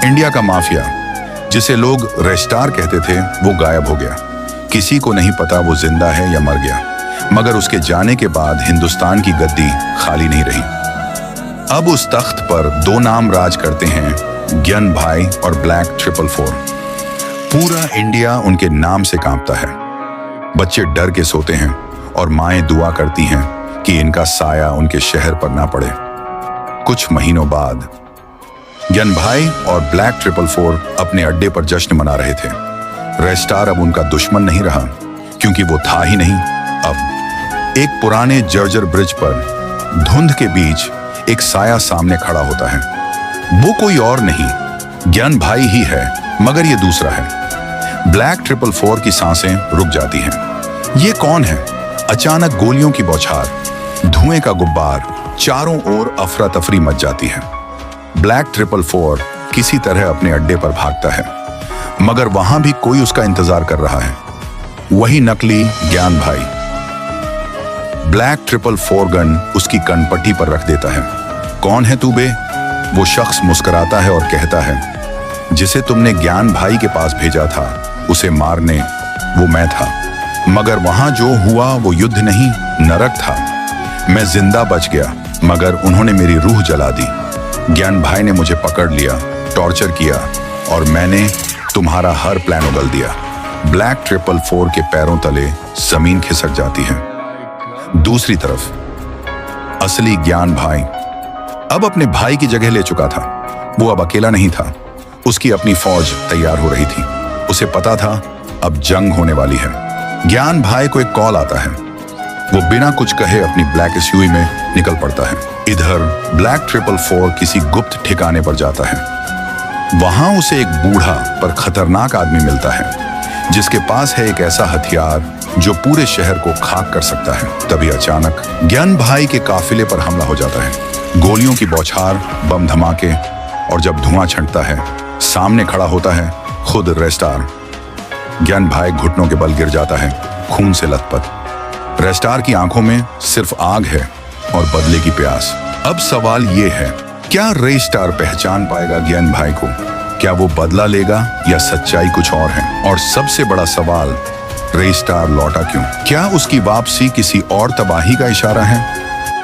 India का mafia, जिसे लोग रेस्टार कहते थे, वो गायब हो गया। किसी को नहीं पता वो जिंदा है या मर गया, मगर उसके जाने के बाद हिंदुस्तान की गद्दी खाली नहीं रही। अब उस तख्त पर दो नाम राज करते हैं, ज्ञान भाई और ब्लैक 444। पूरा इंडिया उनके नाम से कांपता है। बच्चे डर के सोते हैं और माएं दुआ करती हैं कि इनका साया उनके शहर पर ना पड़े। कुछ महीनों बाद ज्ञान भाई और ब्लैक 444 अपने अड्डे पर जश्न मना रहे थे। रेस्टार अब उनका दुश्मन नहीं रहा, क्योंकि वो था ही नहीं। अब एक पुराने जर्जर ब्रिज पर धुंध के बीच एक साया सामने खड़ा होता है। वो कोई और नहीं, ज्ञान भाई ही है, मगर ये दूसरा है। ब्लैक 444 की सांसें रुक जाती हैं। ये कौन है? अचानक गोलियों की बौछार, धुएं का गुब्बार, चारों ओर अफरा तफरी मच जाती है। ब्लैक 444 किसी तरह अपने अड्डे पर भागता है, मगर वहां भी कोई उसका इंतजार कर रहा है। वही नकली ज्ञान भाई। ब्लैक 444 गन उसकी कनपट्टी पर रख देता है। कौन है तू बे? वो शख्स मुस्कुराता है और कहता है, जिसे तुमने ज्ञान भाई के पास भेजा था उसे मारने, वो मैं था। मगर वहां जो हुआ वो युद्ध नहीं, नरक था। मैं जिंदा बच गया, मगर उन्होंने मेरी रूह जला दी। ज्ञान भाई ने मुझे पकड़ लिया, टॉर्चर किया, और मैंने तुम्हारा हर प्लान उगल दिया। ब्लैक 444 के पैरों तले जमीन खिसक जाती है। दूसरी तरफ असली ज्ञान भाई अब अपने भाई की जगह ले चुका था। वो अब अकेला नहीं था, उसकी अपनी फौज तैयार हो रही थी। उसे पता था अब जंग होने वाली है। ज्ञान भाई को एक कॉल आता है। वो बिना कुछ कहे अपनी ब्लैक एसयूवी में निकल पड़ता है। इधर ब्लैक 444 किसी गुप्त ठिकाने पर जाता है। वहां उसे एक बूढ़ा पर खतरनाक आदमी मिलता है, जिसके पास है एक ऐसा हथियार जो पूरे शहर को खाक कर सकता है। तभी अचानक ज्ञान भाई के काफिले पर हमला हो जाता है। गोलियों की बौछार, बम धमाके, और जब धुआं छंटता है, सामने खड़ा होता है खुद रेस्टार। ज्ञान भाई घुटनों के बल गिर जाता है, खून से लथपथ। रेस्टार की आंखों में सिर्फ आग है और बदले की प्यास। अब सवाल ये है, क्या रेस्टार पहचान पाएगा ज्ञान भाई को? क्या वो बदला लेगा या सच्चाई कुछ और है? और सबसे बड़ा सवाल, रेस्टार लौटा क्यों? क्या उसकी वापसी किसी और तबाही का इशारा है?